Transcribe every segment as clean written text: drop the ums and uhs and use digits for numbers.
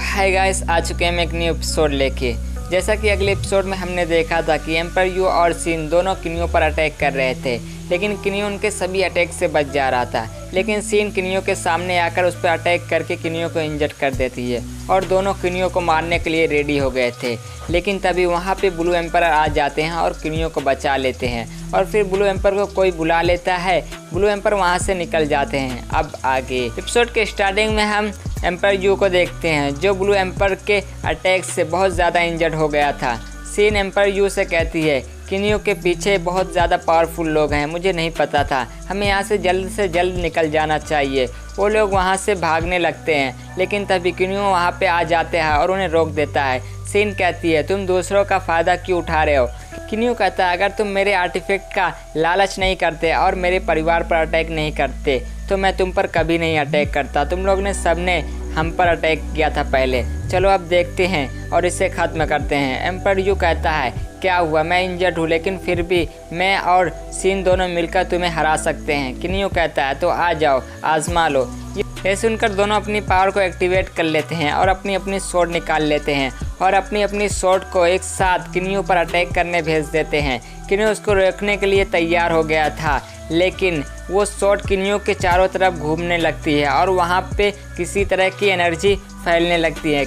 Hi guys, आ चुके हैं एक न्यू एपिसोड लेके। जैसा कि अगले एपिसोड में हमने देखा था कि एम्पर यू और सीन दोनों किनियो पर अटैक कर रहे थे, लेकिन किनियो उनके सभी अटैक से बच जा रहा था। लेकिन सीन किनियो के सामने आकर उस पर अटैक करके किनियो को इंजर्ड कर देती है और दोनों किनियो को मारने के लिए रेडी हो गए थे। लेकिन तभी वहाँ पे ब्लू एम्पर आ जाते हैं और किनियो को बचा लेते हैं और फिर ब्लू एम्पर को कोई बुला लेता है। ब्लू एम्पर वहाँ से निकल जाते हैं। अब आगे एपिसोड के स्टार्टिंग में हम एम्पर यू को देखते हैं, जो ब्लू एम्पर के अटैक से बहुत ज़्यादा इंजर्ड हो गया था। सीन एम्पर यू से कहती है, किनियो के पीछे बहुत ज़्यादा पावरफुल लोग हैं, मुझे नहीं पता था, हमें यहाँ से जल्द निकल जाना चाहिए। वो लोग वहाँ से भागने लगते हैं, लेकिन तभी किनियो वहाँ पे आ जाते हैं और उन्हें रोक देता है। सीन कहती है, तुम दूसरों का फ़ायदा क्यों उठा रहे हो? किनियो कहता है, अगर तुम मेरे आर्टिफैक्ट का लालच नहीं करते और मेरे परिवार पर अटैक नहीं करते तो मैं तुम पर कभी नहीं अटैक करता। तुम लोग ने सबने हम पर अटैक किया था पहले, चलो अब देखते हैं और इसे ख़त्म करते हैं। एम्पर यू कहता है, क्या हुआ, मैं इंजर्ड हूँ लेकिन फिर भी मैं और सीन दोनों मिलकर तुम्हें हरा सकते हैं। किनियो कहता है, तो आ जाओ, आजमा लो। ये सुनकर दोनों अपनी पावर को एक्टिवेट कर लेते हैं और अपनी अपनी स्वॉर्ड निकाल लेते हैं और अपनी अपनी स्वॉर्ड को एक साथ किनियो पर अटैक करने भेज देते हैं। किनियो उसको रोकने के लिए तैयार हो गया था, लेकिन वो स्वॉर्ड किनियो के चारों तरफ घूमने लगती है और वहाँ पे किसी तरह की एनर्जी फैलने लगती है।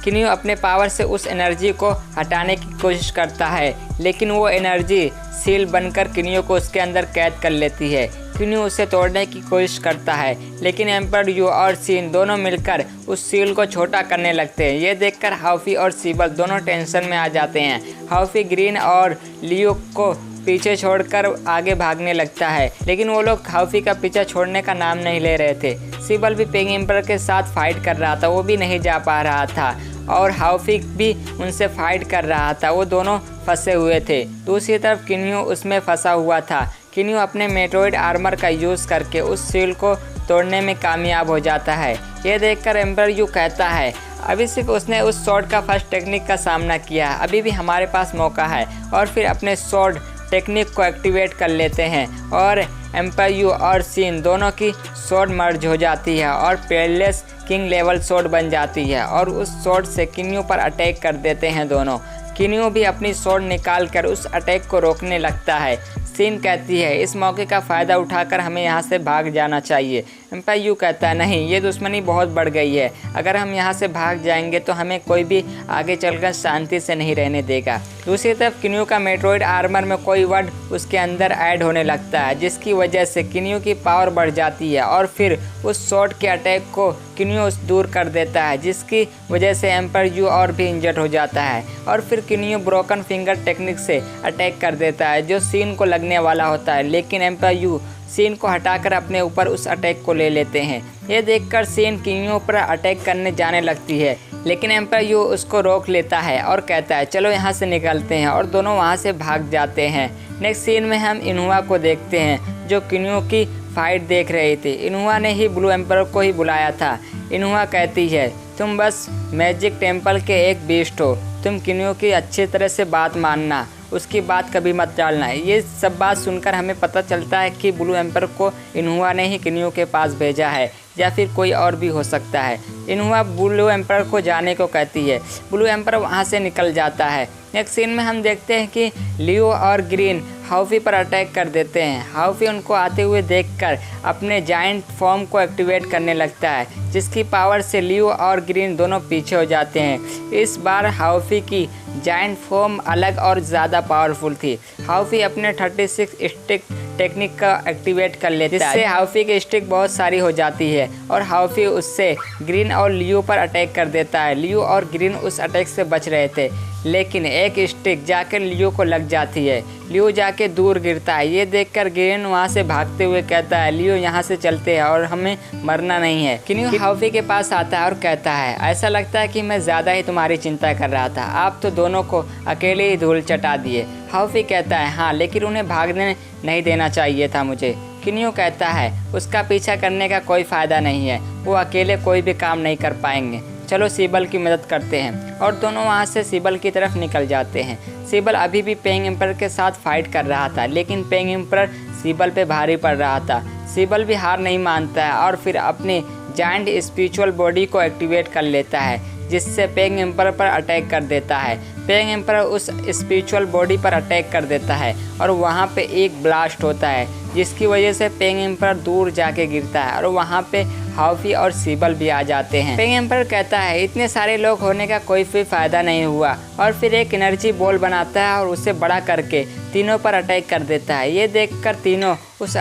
किनियो अपने पावर से उस एनर्जी को हटाने की कोशिश करता है, लेकिन वो एनर्जी सील बनकर किनियो को उसके अंदर कैद कर लेती है। किनियो उसे तोड़ने की कोशिश करता है, लेकिन एम्पर यू और सीन दोनों मिलकर उस सील को छोटा करने लगते हैं। ये देखकर हाउफी और सीबल दोनों टेंशन में आ जाते हैं। हाउफी ग्रीन और लियो को पीछे छोड़कर आगे भागने लगता है, लेकिन वो लोग हाउफी का पीछा छोड़ने का नाम नहीं ले रहे थे। सीबल भी पिंक एम्पर के साथ फाइट कर रहा था, वो भी नहीं जा पा रहा था और हाउफी भी उनसे फाइट कर रहा था, वो दोनों फंसे हुए थे। दूसरी तरफ किनियो उसमें फंसा हुआ था। किनियो अपने मेट्रोइड आर्मर का यूज़ करके उस सील को तोड़ने में कामयाब हो जाता है। ये देखकर एम्पर यू कहता है, अभी सिर्फ उसने उस स्वॉर्ड का फर्स्ट टेक्निक का सामना किया है, अभी भी हमारे पास मौका है। और फिर अपने स्वॉर्ड टेक्निक को एक्टिवेट कर लेते हैं और एम्पर यू और सीन दोनों की स्वॉर्ड मर्ज हो जाती है और पेयरलेस किंग लेवल स्वॉर्ड बन जाती है और उस स्वॉर्ड से किनियो पर अटैक कर देते हैं दोनों। किनियो भी अपनी स्वॉर्ड निकाल कर उस अटैक को रोकने लगता है। सीन कहती है, इस मौके का फ़ायदा उठाकर हमें यहाँ से भाग जाना चाहिए। एम्पर यू कहता है, नहीं, ये दुश्मनी बहुत बढ़ गई है, अगर हम यहाँ से भाग जाएंगे तो हमें कोई भी आगे चलकर शांति से नहीं रहने देगा। दूसरी तरफ किनियो का मेट्रोइड आर्मर में कोई वर्ड उसके अंदर ऐड होने लगता है, जिसकी वजह से किनियो की पावर बढ़ जाती है और फिर उस स्वॉर्ड के अटैक को किनियो दूर कर देता है, जिसकी वजह से एम्पर यू और भी इंजर्ड हो जाता है। और फिर किनियो ब्रोकन फिंगर टेक्निक से अटैक कर देता है, जो सीन को लगने वाला होता है, लेकिन एम्पर यू सीन को हटाकर अपने ऊपर उस अटैक को ले लेते हैं। ये देखकर सीन किनियो पर अटैक करने जाने लगती है, लेकिन एम्पर यू उसको रोक लेता है और कहता है, चलो यहाँ से निकलते हैं, और दोनों वहाँ से भाग जाते हैं। नेक्स्ट सीन में हम इनुआ को देखते हैं, जो किनियो की फाइट देख रही थी। इनुआ ने ही ब्लू एम्पर को ही बुलाया था। इनुआ कहती है, तुम बस मैजिक टेम्पल के एक बीस्ट हो, तुम किनियो की अच्छी तरह से बात मानना, उसकी बात कभी मत टालना। ये सब बात सुनकर हमें पता चलता है कि ब्लू एम्पर को इनुआ ने ही किनियो के पास भेजा है, या फिर कोई और भी हो सकता है। इनुआ ब्लू एम्पर को जाने को कहती है। ब्लू एम्पर वहाँ से निकल जाता है। नेक्स्ट सीन में हम देखते हैं कि लियो और ग्रीन हाउफी पर अटैक कर देते हैं। हाउफी उनको आते हुए देखकर अपने जायंट फॉर्म को एक्टिवेट करने लगता है, जिसकी पावर से लियो और ग्रीन दोनों पीछे हो जाते हैं। इस बार हाउफी की जायंट फॉर्म अलग और ज़्यादा पावरफुल थी। हाउफी अपने 36 स्टिक टेक्निक का एक्टिवेट कर लेता है, जिससे हाउफी की स्टिक बहुत सारी हो जाती है और हाउफी उससे ग्रीन और लियो पर अटैक कर देता है। लियो और ग्रीन उस अटैक से बच रहे थे, लेकिन एक स्टिक जाकर लियो को लग जाती है। लियो जाके दूर गिरता है। ये देखकर ग्रीन वहाँ से भागते हुए कहता है, लियो यहाँ से चलते हैं और हमें मरना नहीं है। किनियो हाउफी के पास आता है और कहता है, ऐसा लगता है कि मैं ज़्यादा ही तुम्हारी चिंता कर रहा था, आप तो दोनों को अकेले ही धूल चटा दिए। हाउफी कहता है, हाँ, लेकिन उन्हें भागने नहीं देना चाहिए था मुझे। किनियो कहता है, उसका पीछा करने का कोई फ़ायदा नहीं है, वो अकेले कोई भी काम नहीं कर पाएंगे, चलो सिबल की मदद करते हैं। और दोनों वहाँ से सिबल की तरफ निकल जाते हैं। सिबल अभी भी पेंग एम्पर के साथ फाइट कर रहा था, लेकिन पेंग एम्पर सिबल पे भारी पड़ रहा था। सिबल भी हार नहीं मानता है और फिर अपनी जायंट स्पिरिचुअल बॉडी को एक्टिवेट कर लेता है, जिससे पेंग एम्पर पर अटैक कर देता है। पेंग एम्पर उस स्पिरिचुअल बॉडी पर अटैक कर देता है और वहाँ पे एक ब्लास्ट होता है, जिसकी वजह से पेंग एम्पर दूर जाके गिरता है और वहाँ पे हाउफी और सिबल भी आ जाते हैं। पेंग एम्पर कहता है इतने सारे लोग होने का कोई भी फायदा नहीं हुआ, और फिर एक एनर्जी बॉल बनाता है और उसे बड़ा करके तीनों पर अटैक कर देता है। ये देखकर तीनों उस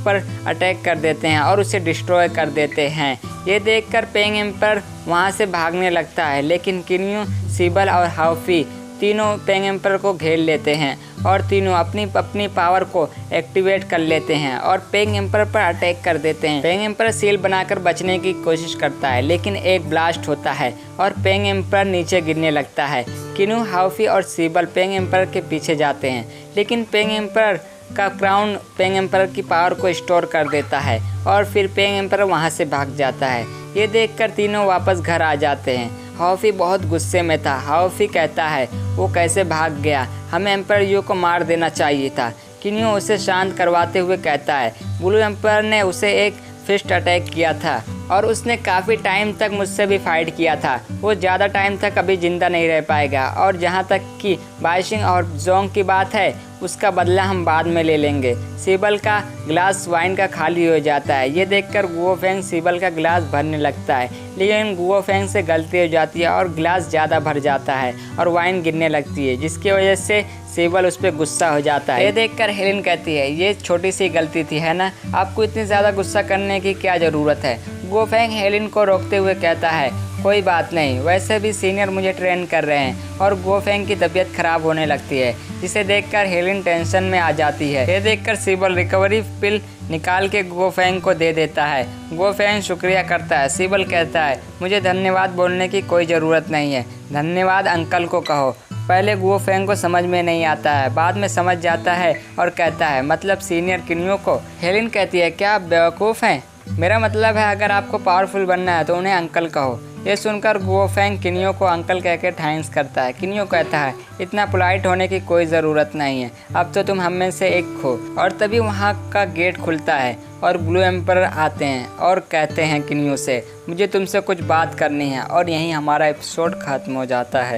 पर अटैक कर देते हैं और उसे डिस्ट्रॉय कर देते हैं। ये देखकर पेंग एम्पर वहाँ से भागने लगता है, लेकिन किन्यू, सिबल और हाउफी तीनों पेंग एम्पर को घेर लेते हैं और तीनों अपनी अपनी पावर को एक्टिवेट कर लेते हैं और पेंग एम्पर पर अटैक कर देते हैं। पेंग एम्पर सील बनाकर बचने की कोशिश करता है, लेकिन एक ब्लास्ट होता है और पेंग एम्पर नीचे गिरने लगता है। किन्यू, हाउफी और सिबल पेंग एम्पर के पीछे जाते हैं, लेकिन पेंग एम्पर का क्राउन पेंग एम्पर की पावर को स्टोर कर देता है और फिर पेंग एम्पर वहाँ से भाग जाता है। ये देखकर तीनों वापस घर आ जाते हैं। हाउफी बहुत गुस्से में था। हाउफी कहता है वो कैसे भाग गया, हमें एम्पर यू को मार देना चाहिए था। किन्यू उसे शांत करवाते हुए कहता है ब्लू एम्पर ने उसे एक फिस्ट अटैक किया था और उसने काफ़ी टाइम तक मुझसे भी फाइट किया था। वो ज़्यादा टाइम तक अभी ज़िंदा नहीं रह पाएगा, और जहाँ तक कि बाइशिंग और जोंग की बात है, उसका बदला हम बाद में ले लेंगे। सिबल का गिलास वाइन का खाली हो जाता है। ये देखकर गुओफेंग सिबल का गिलास भरने लगता है, लेकिन गुओफेंग से गलती हो जाती है और गिलास ज़्यादा भर जाता है और वाइन गिरने लगती है, जिसकी वजह से सिबल उस पर गुस्सा हो जाता है। ये देखकर हेलेन कहती है ये छोटी सी गलती थी, है ना, आपको इतनी ज़्यादा गुस्सा करने की क्या ज़रूरत है। गुओफेंग हेलेन को रोकते हुए कहता है कोई बात नहीं, वैसे भी सीनियर मुझे ट्रेन कर रहे हैं। और गुओफेंग की तबीयत खराब होने लगती है, जिसे देखकर हेलेन टेंशन में आ जाती है। ये देखकर सिबल रिकवरी पिल निकाल के गुओफेंग को दे देता है। गुओफेंग शुक्रिया करता है। सिबल कहता है मुझे धन्यवाद बोलने की कोई ज़रूरत नहीं है, धन्यवाद अंकल को कहो। पहले गुओफेंग को समझ में नहीं आता है, बाद में समझ जाता है और कहता है मतलब सीनियर किन्यू को। हेलेन कहती है क्या आप बेवकूफ़ हैं, मेरा मतलब है अगर आपको पावरफुल बनना है तो उन्हें अंकल कहो। ये सुनकर गुओफेंग किन्यू को अंकल कहकर थैंक्स करता है। किन्यू कहता है इतना पोलाइट होने की कोई ज़रूरत नहीं है, अब तो तुम हम में से एक हो। और तभी वहाँ का गेट खुलता है और ब्लू एम्पर आते हैं और कहते हैं किन्यू से मुझे तुमसे कुछ बात करनी है, और यहीं हमारा एपिसोड ख़त्म हो जाता है।